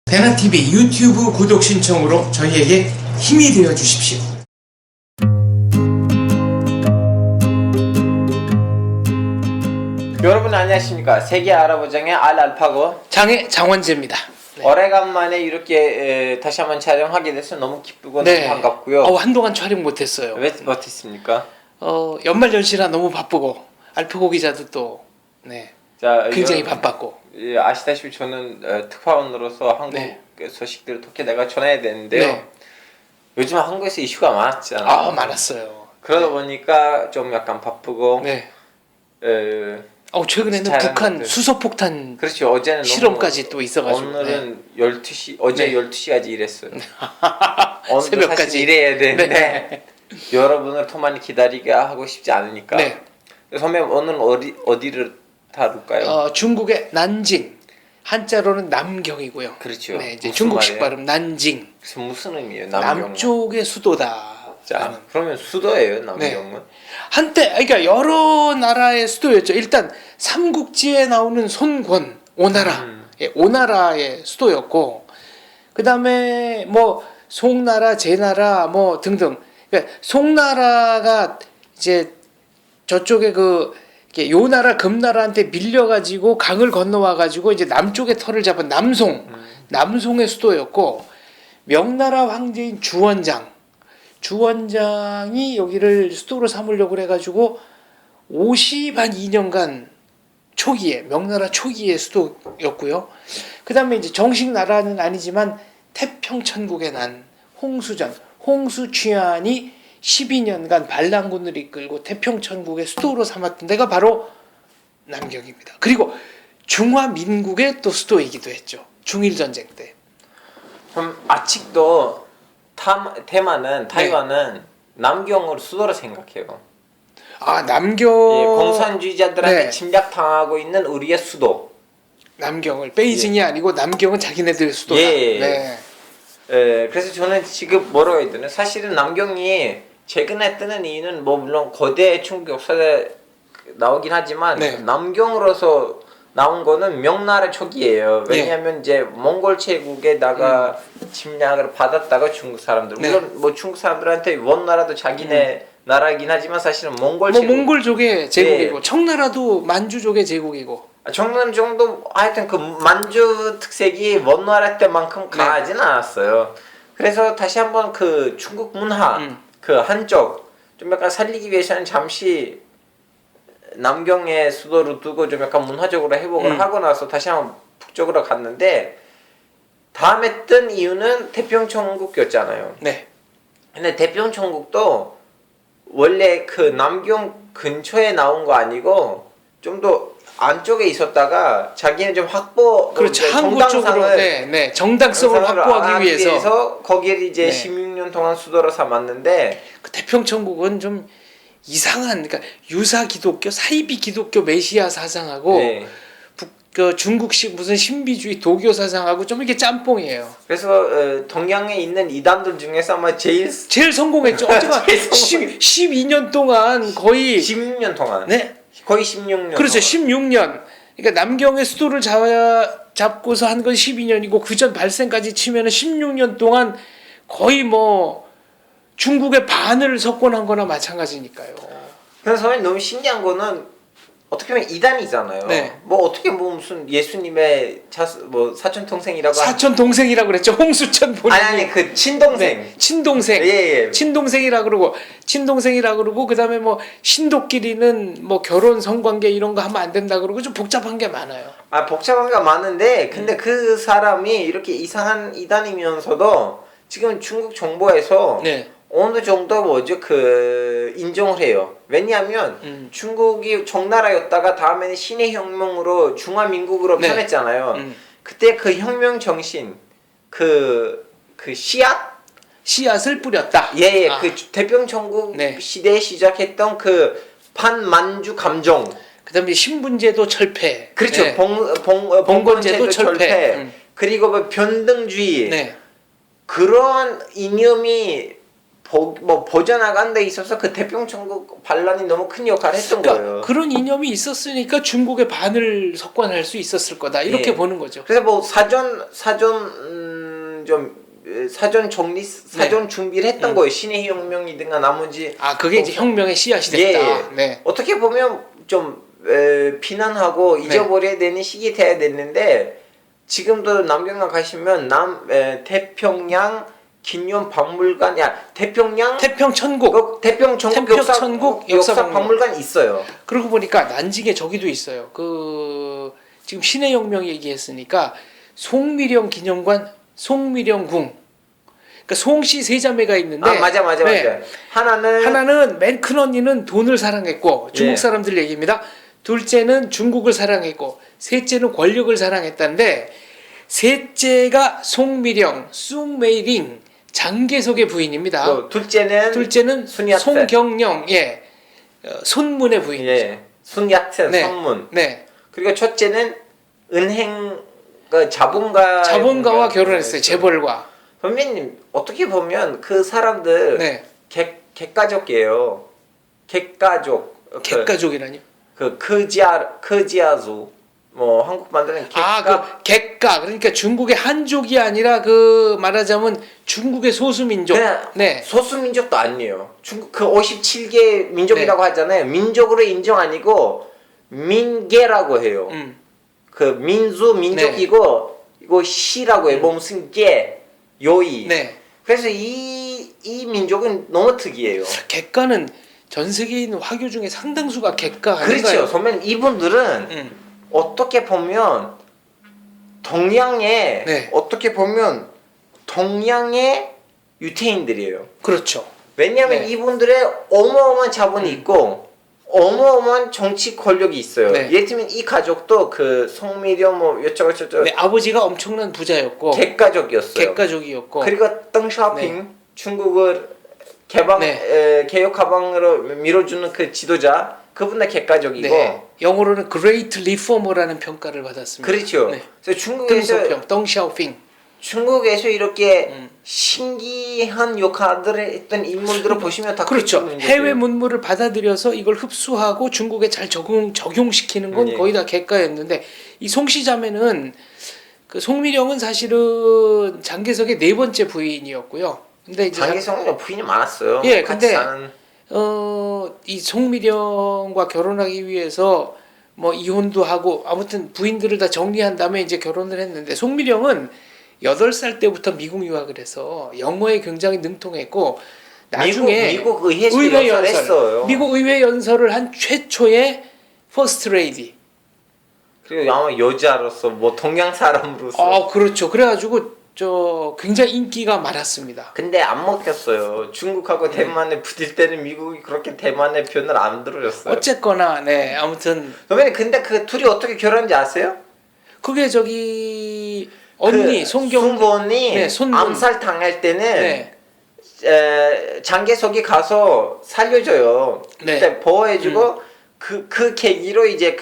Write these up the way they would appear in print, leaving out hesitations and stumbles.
대나TV 유튜브 구독 신청으로 저희에게 힘이 되어 주십시오. 여러분 안녕하십니까. 세계 알아보장의 알알파고 장원재입니다. 네. 오래간만에 이렇게 다시 한번 촬영하게 돼서 너무 기쁘고 네. 너무 반갑고요. 한동안 촬영 못했어요. 왜 못했습니까? 연말연시라 너무 바쁘고 알프고 기자도 또 자, 굉장히 바빴고. 아시다시피 저는 특파원으로서 한국 네. 소식들을 토끼 내가 전해야 되는데요. 네. 요즘 한국에서 이슈가 많았잖아요. 많았어요. 그러다 보니까 좀 약간 바쁘고 네. 최근에는 잘하는 북한 것들. 수소폭탄 그렇죠. 어제는 실험까지 또 있어가지고. 오늘은 12시 어제 네. 12시까지 일했어요. 오늘도 새벽까지 사실 일해야 되는데 네. 여러분을 더 많이 기다리게 하고 싶지 않으니까. 네. 선배님 오늘 어디를 다룰까요? 중국의 난징, 한자로는 남경이고요. 그렇죠. 네, 이제 무슨 중국식 말이에요? 발음 난징. 무슨 의미예요? 남경. 남쪽의 수도다. 자, 그러면 수도예요, 남경은? 한때 그러니까 여러 나라의 수도였죠. 일단 삼국지에 나오는 손권 오나라, 오나라의 수도였고, 그 다음에 뭐 송나라, 제나라 뭐 등등. 그러니까 송나라가 이제 저쪽에 요나라, 금나라한테 밀려가지고 강을 건너와가지고 이제 남쪽의 털을 잡은 남송의 수도였고, 명나라 황제인 주원장이 여기를 수도로 삼으려고 해가지고 52년간 명나라 초기의 수도였고요. 그 다음에 이제 정식 나라는 아니지만 태평천국에 난 홍수취한이 12년간 반란군을 이끌고 태평천국의 수도로 삼았던 데가 바로 남경입니다. 그리고 중화민국의 또 수도이기도 했죠. 중일전쟁 때. 그럼 아직도 타이완은 남경을 수도로 생각해요. 남경. 공산주의자들한테 침략당하고 있는 우리의 수도. 남경을 베이징이 아니고 남경은 자기네들 수도다. 그래서 저는 지금 뭐라고 해야 되나? 사실은 남경이 최근에 뜨는 이유는 뭐 물론 거대 중국 역사에 나오긴 하지만 남경으로서 나온 거는 명나라 초기예요. 왜냐하면 이제 몽골 제국에다가 침략을 받았다가 중국 사람들 물론 뭐 중국 사람들한테 원나라도 자기네 나라이긴 하지만 사실은 몽골 몽골족의 제국이고 청나라도 만주족의 제국이고. 정도 정도 하여튼 그 만주 특색이 원나라 때만큼 강하진 않았어요. 그래서 다시 한번 그 중국 문화 그 한쪽 좀 약간 살리기 위해서는 잠시 남경의 수도를 두고 좀 약간 문화적으로 회복을 하고 나서 다시 한번 북쪽으로 갔는데, 다음에 뜬 이유는 태평천국이었잖아요. 네. 근데 태평천국도 원래 그 남경 근처에 나온 거 아니고 좀 더 안쪽에 있었다가 자기는 좀 그렇죠. 항구 쪽으로 정당성을 확보하기 위해서 거기를 이제 16년 동안 수도로 삼았는데, 그 태평천국은 좀 이상한, 그러니까 유사 기독교, 사이비 기독교 메시아 사상하고 중국식 무슨 신비주의 도교 사상하고 좀 이렇게 짬뽕이에요. 그래서 동양에 있는 이단들 중에서 아마 제일 성공했죠. 어쨌든 12년 동안 거의 16년 동안. 거의 16년. 그렇죠. 동안. 16년. 그러니까 남경의 수도를 잡고서 한 건 12년이고 그 전 발생까지 치면은 16년 동안 거의 뭐 중국의 반을 석권한 거나 마찬가지니까요. 그래서 선생님 너무 신기한 거는 어떻게 보면 이단이잖아요. 뭐 어떻게 뭐 무슨 예수님의 사촌 동생이라고 사촌 동생이라고 그랬죠. 홍수천 본인이. 아니 그 친동생. 친동생. 친동생이라 그러고 그다음에 뭐 신도끼리는 뭐 결혼 성관계 이런 거 하면 안 된다 그러고 좀 복잡한 게 많아요. 복잡한 게 많은데 근데 그 사람이 이렇게 이상한 이단이면서도 지금 중국 정부에서 어느 정도 인정을 해요. 왜냐하면 중국이 정나라였다가 다음에는 신의 혁명으로 중화민국으로 편했잖아요. 그때 그 혁명 정신, 그 씨앗을 뿌렸다. 그 태평천국 시대에 시작했던 그 반만주 감정. 그다음에 신분제도 철폐. 그렇죠. 봉건제도 철폐. 그리고 뭐 변등주의. 그런 이념이 뭐 버져나간 데 있어서 그 태평천국 반란이 너무 큰 역할을 했던 그러니까 거예요. 그런 이념이 있었으니까 중국의 반을 석권할 수 있었을 거다 이렇게 예. 보는 거죠. 그래서 뭐 사전 정리 사전 준비를 했던 거예요. 신의 혁명이든가 나머지 그게 이제 혁명의 씨앗이 됐다. 예. 네. 어떻게 보면 좀 비난하고 잊어버려야 되는 시기 돼야 됐는데 지금도 남경에 가시면 태평양 기념박물관 태평천국 태평천국 역사박물관 있어요. 그러고 보니까 난징에 저기도 있어요. 지금 신의 혁명 얘기했으니까 송미령 기념관, 송미령궁. 그러니까 송씨 세 자매가 있는데 맞아. 하나는 맨 큰 언니는 돈을 사랑했고 중국 사람들 얘기입니다. 둘째는 중국을 사랑했고 셋째는 권력을 사랑했다는데 셋째가 송미령, 쑥메이링 장개석의 부인입니다. 둘째는 순야tzen. 송경령, 손문의 부인이죠. 순야tzen, 손문. 네. 그리고 첫째는 은행 자본가와 결혼했어요. 재벌과. 선배님 어떻게 보면 그 사람들 객가족이에요. 객가족이라뇨? 크지아주 뭐 한국 말로는 객가. 그러니까 중국의 한족이 아니라 말하자면 중국의 소수민족. 소수민족도 아니에요. 중국 57개 민족이라고 하잖아요. 민족으로 인정 아니고 민계라고 해요. 민족이고 이거 시라고 해요. 뭐 무슨 요이. 그래서 이 민족은 너무 특이해요. 객가는 전 세계에 있는 화교 중에 상당수가 객가 아닌가요? 그렇죠. 선배님 이분들은 어떻게 보면 동양의 유태인들이에요. 그렇죠. 왜냐하면 이분들의 어마어마한 자본이 있고 어마어마한 정치 권력이 있어요. 예를 들면 이 가족도 송미령 뭐 여쩌고저쩌고 아버지가 엄청난 부자였고 객가족이었고 그리고 덩샤오핑 중국을 개혁 가방으로 밀어주는 그 지도자 그분도 객가족이고 영어로는 Great Reformer라는 평가를 받았습니다. 그렇죠. 그래서 중국에서 이렇게 신기한 역할들을 했던 인물들을 보시면 다 그렇죠. 해외 문물을 받아들여서 이걸 흡수하고 중국에 잘 적용시키는 건 거의 다 객가였는데 이 송씨 자매는 송미령은 사실은 장개석의 네 번째 부인이었고요. 근데 이제 장개석은 부인이 많았어요. 근데 이 송미령과 결혼하기 위해서 뭐 이혼도 하고 아무튼 부인들을 다 정리한 다음에 이제 결혼을 했는데 송미령은 8살 때부터 미국 유학을 해서 영어에 굉장히 능통했고 나중에 미국 의회 연설했어요. 미국 의회 연설을 한 최초의 퍼스트 레이디. 그리고 아마 여자로서 뭐 동양 사람으로서. 그렇죠. 그래가지고 굉장히 인기가 많았습니다. 근데 안 먹혔어요. 중국하고 대만에 붙을 때는 미국이 그렇게 대만의 편을 안 들어줬어요. 어쨌거나 아무튼. 선배님 근데 그 둘이 어떻게 결혼한지 아세요? 그게 언니 순본이 암살 당할 때는 장개석이 가서 살려줘요. 그때 보호해주고 그 계기로 이제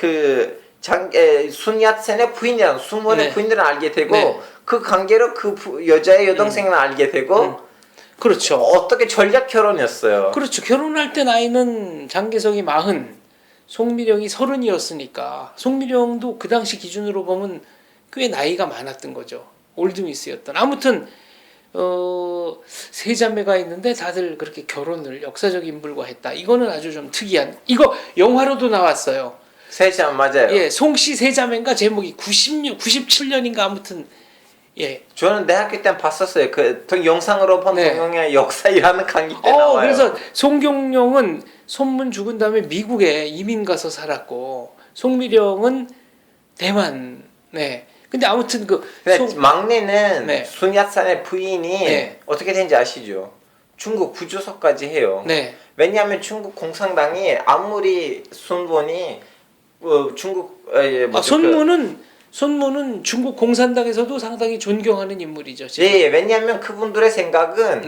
순야첸의 부인이랑 순본의 부인들을 알게 되고 그 관계로 그 여자의 여동생을 알게 되고 그렇죠. 어떻게 전략 결혼이었어요. 그렇죠. 결혼할 때 나이는 장개석이 40, 송미령이 30이었으니까 송미령도 그 당시 기준으로 보면 꽤 나이가 많았던 거죠. 올드미스였던. 아무튼 세 자매가 있는데 다들 그렇게 결혼을 역사적 인물과 했다. 이거는 아주 좀 특이한. 이거 영화로도 나왔어요. 세자매 맞아요. 송씨 세 자매인가 제목이 97년인가 아무튼 저는 대학교 때 봤었어요. 영상으로 본 동영의 역사이라는 강의 때 나와요. 그래서 송경령은 손문 죽은 다음에 미국에 이민 가서 살았고 송미령은 대만. 근데 아무튼 막내는 순야산의 부인이 어떻게 된지 아시죠? 중국 구조서까지 해요. 왜냐하면 중국 공산당이 아무리 순본이 손문은 중국 공산당에서도 상당히 존경하는 인물이죠. 왜냐하면 그분들의 생각은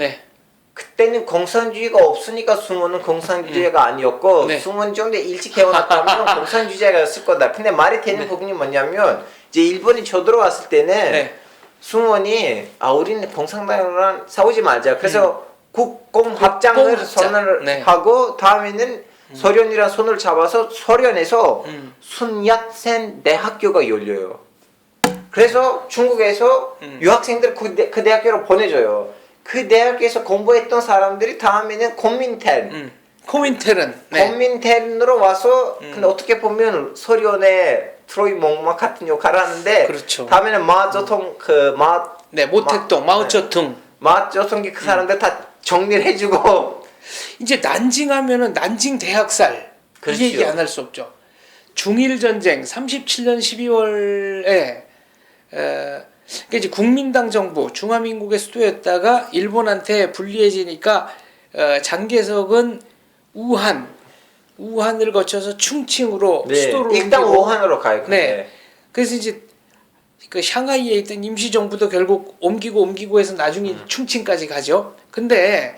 그때는 공산주의가 없으니까 순문은 공산주의가 아니었고 순문이 좀 더 일찍 해어났다면 공산주의자였을 거다. 근데 말이 되는 부분이 뭐냐면 이제 일본이 쳐들어왔을 때는 순문이 우리는 공산당이랑 싸우지 말자. 그래서 국공합장을 국공합장. 선언을 네. 하고 다음에는 소련이랑 손을 잡아서 소련에서 순야센 대학교가 열려요. 그래서 중국에서 유학생들 그 대학교로 보내줘요. 그 대학교에서 공부했던 사람들이 다음에는 코민텔은 고민텔으로 와서 근데 어떻게 보면 소련의 트로이 몽마 같은 역할을 하는데 그렇죠. 다음에는 마저통 모택동, 마오쩌둥. 마저통기 그 사람들 다 정리를 해주고 이제 난징하면은 난징 대학살 그렇죠. 이 얘기 안 할 수 없죠. 중일 전쟁 37년 12월에 그러니까 이제 국민당 정부 중화민국의 수도였다가 일본한테 불리해지니까 장개석은 우한을 거쳐서 충칭으로 네, 수도를 일단 옮기고 우한으로 가요. 그때. 네. 그래서 이제 그 샹하이에 있던 임시 정부도 결국 옮기고 해서 나중에 충칭까지 가죠. 근데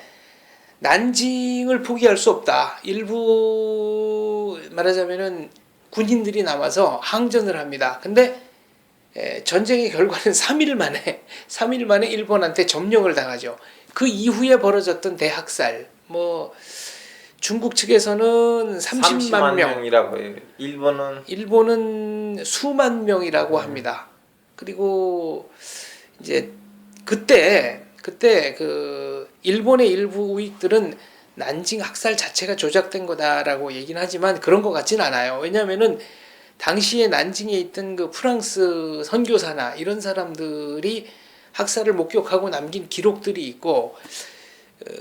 난징을 포기할 수 없다. 일부 말하자면은 군인들이 남아서 항전을 합니다. 근데 전쟁의 결과는 3일 만에 일본한테 점령을 당하죠. 그 이후에 벌어졌던 대학살, 뭐 중국 측에서는 30만 명이라고 해요. 일본은 수만 명이라고 합니다. 그리고 이제 그때 그 일본의 일부 우익들은 난징 학살 자체가 조작된 거다라고 얘기는 하지만 그런 것 같진 않아요. 왜냐하면은 당시에 난징에 있던 그 프랑스 선교사나 이런 사람들이 학살을 목격하고 남긴 기록들이 있고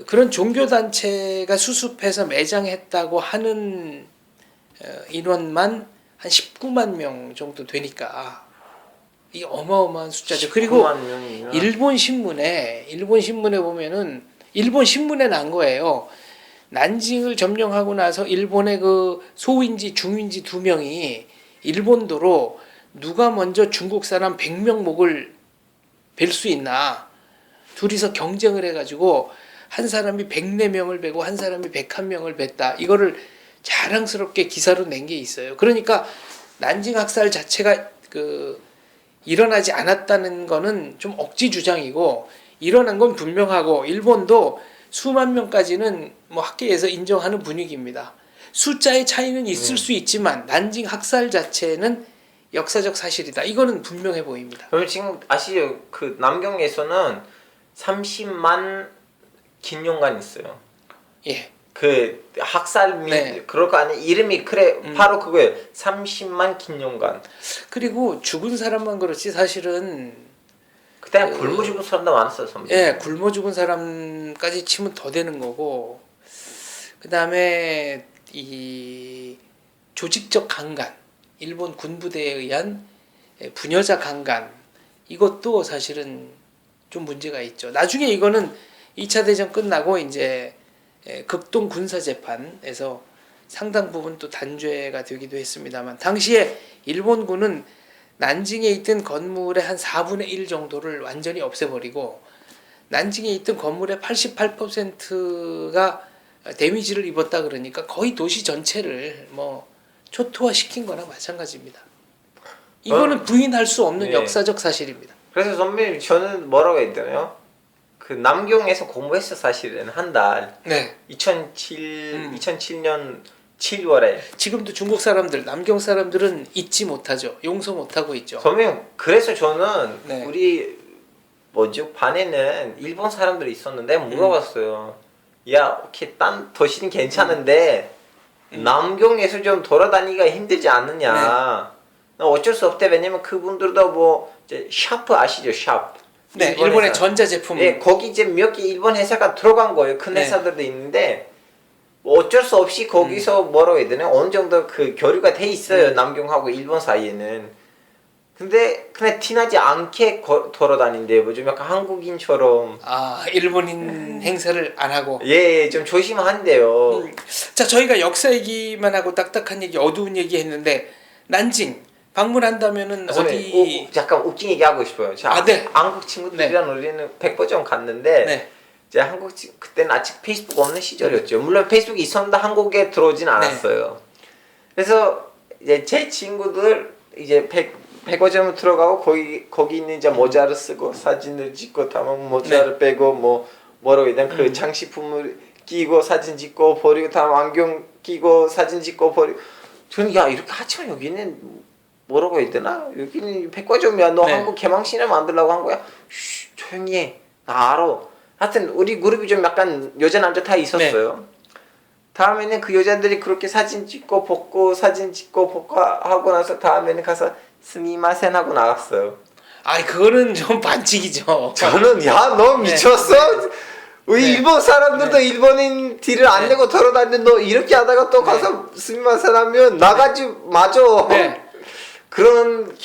그런 종교 단체가 수습해서 매장했다고 하는 인원만 한 19만 명 정도 되니까 이 어마어마한 숫자죠. 그리고 일본 신문에 보면은 일본 신문에 난 거예요. 난징을 점령하고 나서 일본의 그 소인지 중인지 2명이 일본도로 누가 먼저 중국 사람 100명 목을 벨 수 있나 둘이서 경쟁을 해가지고 한 사람이 104명을 베고 한 사람이 101명을 뱄다. 이거를 자랑스럽게 기사로 낸 게 있어요. 그러니까 난징 학살 자체가 그 일어나지 않았다는 거는 좀 억지 주장이고 일어난 건 분명하고 일본도 수만 명까지는 뭐 학계에서 인정하는 분위기입니다. 숫자의 차이는 있을 수 있지만 난징 학살 자체는 역사적 사실이다. 이거는 분명해 보입니다. 그럼 지금 아시죠? 그 남경에서는 30만 긴용관 있어요. 예. 그 학살 그럴 거 아니 이름이 그래 바로 그거예요. 30만 긴용관. 그리고 죽은 사람만 그렇지 사실은 그때 굶어 죽은 사람도 많았어요. 선배. 예, 굶어 죽은 사람까지 치면 더 되는 거고 그 다음에 이 조직적 강간, 일본 군부대에 의한 부녀자 강간 이것도 사실은 좀 문제가 있죠. 나중에 이거는 2차 대전 끝나고 이제 극동 군사 재판에서 상당 부분 또 단죄가 되기도 했습니다만 당시에 일본군은 난징에 있던 건물의 한 4분의 1 정도를 완전히 없애버리고 난징에 있던 건물의 88%가 데미지를 입었다 그러니까 거의 도시 전체를 뭐 초토화시킨 거나 마찬가지입니다. 이거는 부인할 수 없는 역사적 사실입니다. 그래서 선배님 저는 뭐라고 했잖아요. 그 남경에서 공부했어 사실은 한 달. 네. 2007년 7월에. 지금도 중국 사람들, 남경 사람들은 잊지 못하죠. 용서 못하고 있죠. 선배님 그래서 저는 우리 반에는 일본 사람들이 있었는데 물어봤어요. 야, 오케이 딴 도시는 괜찮은데 남경에서 좀 돌아다니기가 힘들지 않느냐. 어쩔 수 없대. 왜냐면 그분들도 뭐 이제 샤프 아시죠? 샤프. 네, 일본의 전자제품. 네, 거기 이제 몇 개 일본 회사가 들어간 거예요. 큰 회사들도 있는데 뭐 어쩔 수 없이 거기서 뭐라고 해야 되나 어느 정도 그 교류가 돼 있어요. 남경하고 일본 사이에는. 근데 그냥 티나지 않게 돌아다닌대요. 뭐 좀 약간 한국인처럼. 아, 일본인 행세를 안 하고. 예, 좀 조심한대요. 자, 저희가 역사 얘기만 하고 딱딱한 얘기, 어두운 얘기 했는데 난징 방문한다면은 어디? 잠깐 웃긴 얘기 하고 싶어요. 한국 친구들이랑 우리는 백보점 갔는데 이제 그때는 아직 페이스북 없는 시절이었죠. 물론 페이스북이 있었는데 한국에 들어오진 않았어요. 그래서 이제 제 친구들 이제 백화점을 들어가고 거기 있는 이제 모자를 쓰고 사진을 찍고 다만 모자를 빼고 뭐 뭐라고 해야 되나 그 장식품을 끼고 사진 찍고 버리고 다음 안경 끼고 사진 찍고 버리고 저는 야 이렇게 하지만 여기는 뭐라고 해야 되나 여기는 백화점이야 너 네. 한국 개망신을 만들려고 한 거야 쉬 조용히 해 나 알아 하여튼 우리 그룹이 좀 약간 여자 남자 다 있었어요 다음에는 그 여자들이 그렇게 사진 찍고 벗고 사진 찍고 벗고 하고 나서 다음에는 가서 스미마센 하고 나갔어요 아, 그거는 좀 반칙이죠. 저는 야 너 미쳤어? 우리 네. 일본 사람들도 일본인 딜을 안 내고 돌아다니는데 너 이렇게 하다가 또 가서 스미마센 하면 나가지 맞아 네. 그런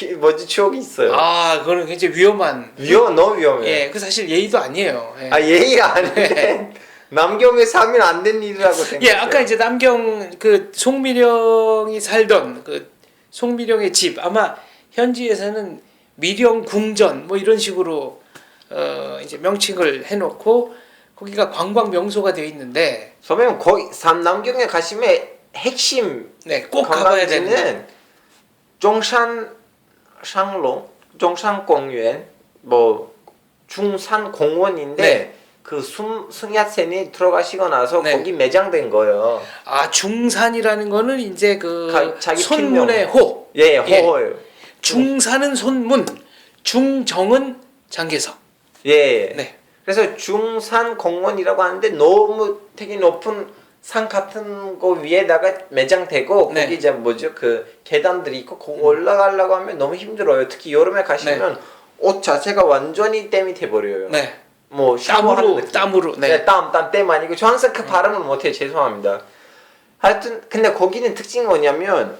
추억이 있어요 아, 그거는 굉장히 위험한. 너무 위험해 예, 그 사실 예의도 아니에요. 예. 아 예의가 아닌데 남경에서 하면 안 되는 일이라고 생각해요 예, 아까 이제 남경 그 송미령이 살던 그 송미령의 집 아마 현지에서는 미령 궁전 뭐 이런 식으로 이제 명칭을 해놓고 거기가 관광 명소가 되어 있는데 선배님 거기 남경에 가시면 핵심 네, 꼭 가봐야 되는 관광지는 종산 상로, 종산 공원, 뭐 중산 공원인데 네. 그 승야센이 들어가시고 나서 네. 거기 매장된 거예요. 아 중산이라는 거는 이제 그 자기 손문의 필명. 호. 예, 호호예요. 중산은 손문, 중정은 장개석. 예. 네. 그래서 중산 공원이라고 하는데 너무 되게 높은 산 같은 거 위에다가 매장되고 네. 거기 이제 뭐죠 그 계단들이 있고 거기 올라가려고 하면 너무 힘들어요. 특히 여름에 가시면 옷 자체가 완전히 땀이 돼버려요. 네. 뭐 땀으로. 네. 네, 땀 아니고 저 항상 그 발음을 못해요. 죄송합니다. 하여튼 근데 거기는 특징이 뭐냐면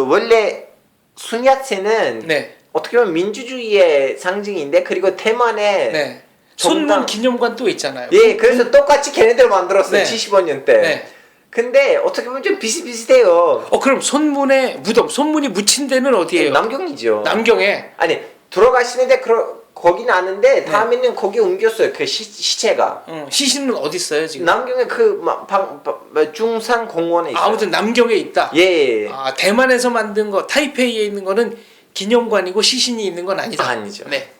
원래 순야채는 네. 어떻게 보면 민주주의의 상징인데 그리고 대만에 네. 정당- 손문 기념관 또 있잖아요. 예 그래서 똑같이 걔네들 만들었어요. 네. 75년 때. 네. 근데 어떻게 보면 좀 비슷비슷해요. 그럼 손문의 무덤, 손문이 묻힌 데는 어디예요? 남경이죠. 남경에. 아니 들어가시는데 거기는 아는데 다음에는 거기 옮겼어요. 그 시체가. 시신은 어디 있어요 지금? 남경에 중산 공원에 있어요. 아무튼 남경에 있다. 예. 아 대만에서 만든 거, 타이페이에 있는 거는 기념관이고 시신이 있는 건 아니다. 아니죠. 네.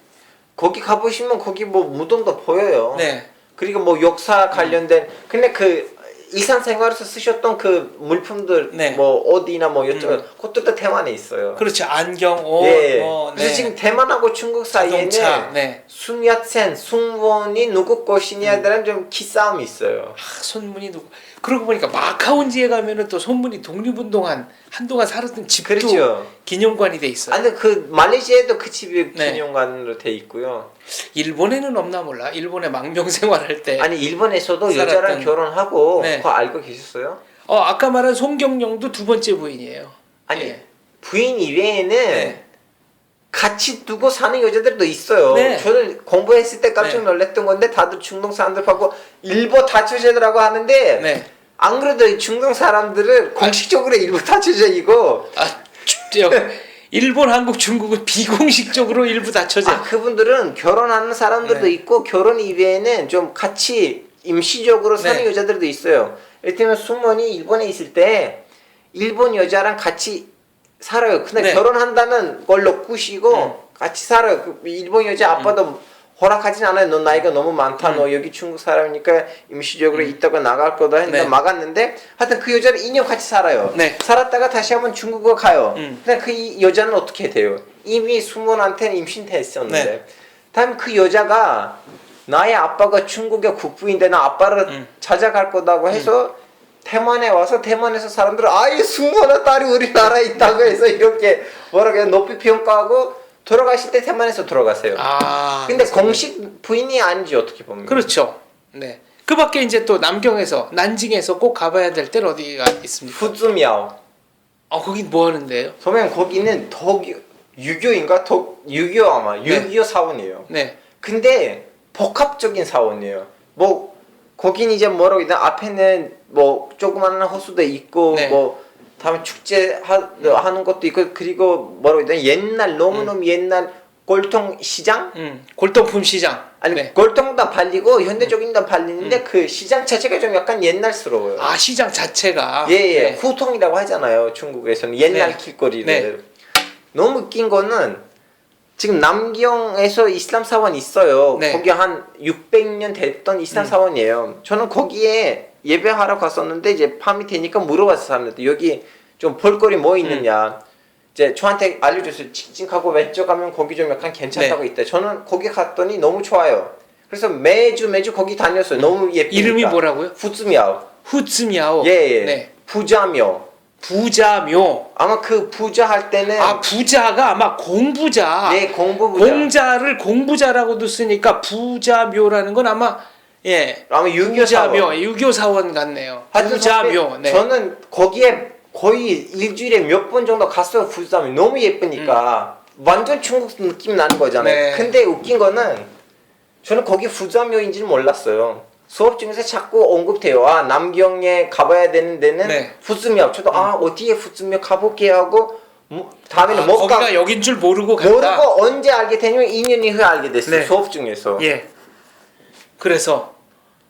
거기 가보시면 거기 뭐 무덤도 보여요. 네. 그리고 뭐 역사 관련된 근데 그 일상생활에서 쓰셨던 그 물품들 네. 뭐 옷이나 뭐 이쪽 그것들도 대만에 있어요. 그렇죠. 안경, 옷, 예. 뭐, 그래서 지금 대만하고 중국 사이에는 자동차, 네. 순야첸, 숭원이 누구 것이냐에 대한 좀 기싸움이 있어요. 손문이 누구? 그러고 보니까 마카온지에 가면은 또 손문이 독립운동한 한동안 살았던 집도 그렇죠. 기념관이 돼 있어요. 아니 그 말레이시아에도 그 집이 네. 기념관으로 돼 있고요. 일본에는 없나 몰라. 일본에 망명 생활할 때. 아니 일본에서도 살았던- 여자랑 결혼하고 네. 그거 알고 계셨어요? 아까 말한 송경영도 두 번째 부인이에요. 아니 예. 부인 이외에는 네. 같이 두고 사는 여자들도 있어요. 네. 저는 공부했을 때 깜짝 네. 놀랐던 건데 다들 중동 사람들하고 일부 다처제더라고 하는데 네. 안 그래도 이 중동 사람들은 공식적으로 일부 다처제이고 저, 일본, 한국, 중국은 비공식적으로 일부 다쳐져. 그분들은 결혼하는 사람들도 네. 있고 결혼 이외에는 좀 같이 임시적으로 사는 네. 여자들도 있어요. 이를테면 수mon이 일본에 있을 때 일본 여자랑 같이 살아요. 근데 네. 결혼한다는 걸로 꾸시고 같이 살아요. 그 일본 여자 아빠도 허락하진 않아요. 너 나이가 너무 많다. 너 여기 중국 사람이니까 임시적으로 있다가 나갈 거다 했는데 네. 막았는데 하여튼 그 여자는 2년 같이 살아요. 네. 살았다가 다시 한번 중국으로 가요. 근데 그 여자는 어떻게 돼요? 이미 수문한테는 임신했었는데 네. 다음 그 여자가 나의 아빠가 중국의 국부인데 나 아빠를 찾아갈 거다고 해서 대만에 와서 대만에서 사람들은 아이 수문의 딸이 우리나라에 있다고 해서 이렇게 뭐라고 해야 높이 평가하고 돌아가실 때 대만에서 돌아가세요. 근데 공식 부인이 아니지 어떻게 보면. 그렇죠. 네. 그밖에 이제 또 남경에서 난징에서 꼭 가봐야 될 데는 어디가 있습니까? 후즈미ao. 거긴 뭐 하는데요? 소면 거기는 유교인가? 유교 아마 유교 사원이에요. 네. 근데 복합적인 사원이에요. 뭐 거긴 이제 뭐라고 해야 되나 앞에는 뭐 조그마한 호수도 있고 네. 뭐 다음에 축제 하는 것도 있고 그리고 뭐라고 해야 되나 옛날 너무너무 옛날 골통 시장? 골동품 시장. 아니 네. 골통도 팔리고 현대적인도 팔리는데 그 시장 자체가 좀 약간 옛날스러워요. 시장 자체가. 예. 네. 후통이라고 하잖아요. 중국에서는 옛날 네. 길거리를. 네. 너무 웃긴 거는 지금 남경에서 이슬람 사원 있어요. 네. 거기 한 600년 됐던 이슬람 사원이에요. 저는 거기에 예배하러 갔었는데 이제 밤이 되니까 물어봤어요. 사람들한테 여기 좀 볼거리 뭐 있느냐. 이제 저한테 알려줬어요. 직진하고 왼쪽 가면 거기 좀 약간 괜찮다고 있대. 저는 거기 갔더니 너무 좋아요. 그래서 매주 거기 다녔어요. 너무 예쁘니까. 이름이 뭐라고요? 후즈미아오. 후츠미아오. 예. 네. 부자묘. 부자묘. 아마 그 부자 할 때는 아, 부자가 아마 공부자. 네, 공부부자. 공자를 공부자라고도 쓰니까 부자묘라는 건 아마 예. 아마 유교 부자묘, 사원. 유교 사원 같네요. 하여튼 부자묘. 네. 저는 거기에 거의 일주일에 몇 번 정도 갔어요. 부자묘. 너무 예쁘니까 완전 중국 느낌 나는 거잖아요. 네. 근데 웃긴 거는 저는 거기 부자묘인지는 몰랐어요. 수업 중에서 자꾸 언급돼요. 아, 남경에 가봐야 되는 데는 네. 후즈묘. 저도 아, 어디에 후즈묘 가볼게 하고 다음에는 못 거기가 가. 여긴 줄 모르고 갔다. 모르고 언제 알게 되냐면 2년 이후에 알게 됐어요. 네. 수업 중에서. 예. 그래서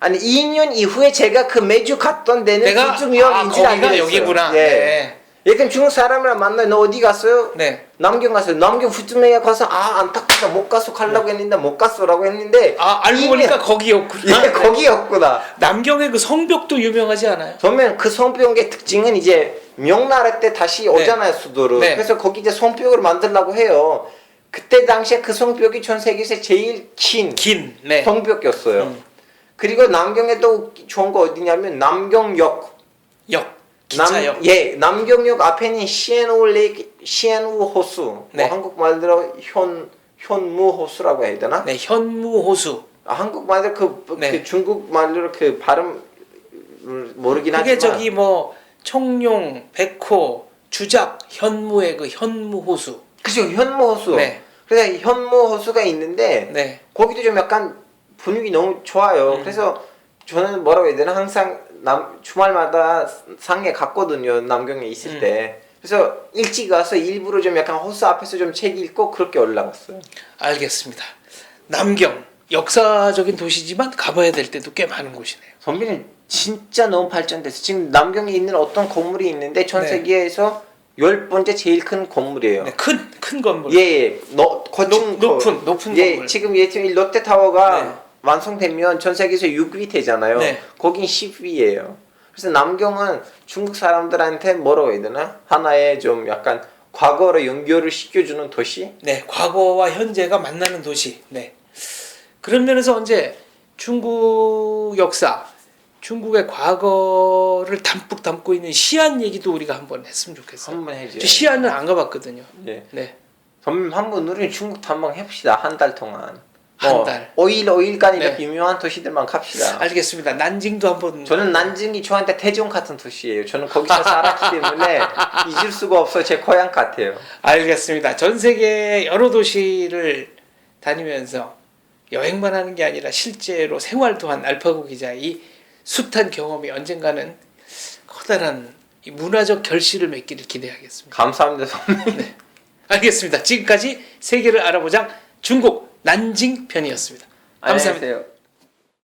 아니 2년 이후에 제가 그 매주 갔던 데는 내가 후즈묘인지 알게 거기가 됐어요. 여기구나. 예. 네. 약간 중국 사람이랑 만나요. 너 어디 갔어요? 네. 남경 갔어요. 남경 후즈메에 가서 아 안타깝다 못 갔어 가려고 했는데 못 갔어라고 했는데 아, 알고 이미- 보니까 거기였구나. 예, 거기였구나. 남경의 그 성벽도 유명하지 않아요? 그러면 그 성벽의 특징은 이제 명나라 때 다시 오잖아요 수도로. 네. 그래서 거기 이제 성벽을 만들려고 해요. 그때 당시에 그 성벽이 전 세계에서 제일 긴 긴. 네. 성벽이었어요. 그리고 남경에 또 좋은 거 어디냐면 남경역. 역. 기차역. 남경역 앞에는 시엔우 레이크, 시엔우 호수. 네. 뭐 한국말로 현무 호수라고 해야 되나? 네, 현무호수. 아, 한국말로 네. 그 중국말로 그 발음 모르긴 그게 하지만 저기 뭐 청룡, 백호, 주작, 현무의 그 현무호수. 그죠 현무 호수. 네. 그래서 현무 호수가 있는데 네. 거기도 좀 약간 분위기 너무 좋아요. 그래서 저는 뭐라고 해야 되나 항상 주말마다 상해 갔거든요. 남경에 있을 때. 그래서 일찍 가서 일부러 좀 약간 호수 앞에서 좀 책 읽고 그렇게 올라갔어요. 알겠습니다. 남경 역사적인 도시지만 가봐야 될 때도 꽤 많은 곳이네요. 선비는 진짜 너무 발전됐어. 지금 남경에 있는 어떤 건물이 있는데 전 네. 세계에서 10번째 제일 큰 건물이에요. 네, 큰 건물. 예. 거친 높은 예, 건물. 지금 예전 롯데타워가 네. 완성되면 전 세계에서 6위 되잖아요. 네. 거긴 10위예요. 그래서 남경은 중국 사람들한테 뭐라고 해야 되나? 하나의 좀 약간 과거로 연결을 시켜주는 도시? 네, 과거와 현재가 만나는 도시. 네. 그런 면에서 이제 중국 역사, 중국의 과거를 담뿍 담고 있는 시안 얘기도 우리가 한번 했으면 좋겠어요. 한번 해줘요. 저 시안은 안 가봤거든요. 예. 네. 한번 우리 중국 탐방 해봅시다. 한 달 동안. 한 달. 5일간이나 네. 유명한 도시들만 갑시다. 알겠습니다. 난징도 한번. 저는 난징이 저한테 태종 같은 도시예요. 저는 거기서 살았기 때문에 잊을 수가 없어. 제 고향 같아요. 알겠습니다. 전 세계 여러 도시를 다니면서 여행만 하는 게 아니라 실제로 생활도 한 알파고 기자의 이 숱한 경험이 언젠가는 커다란 이 문화적 결실을 맺기를 기대하겠습니다. 감사합니다, 선배님. 알겠습니다. 지금까지 세계를 알아보자 중국 난징 편이었습니다. 감사합니다. 안녕히 계세요.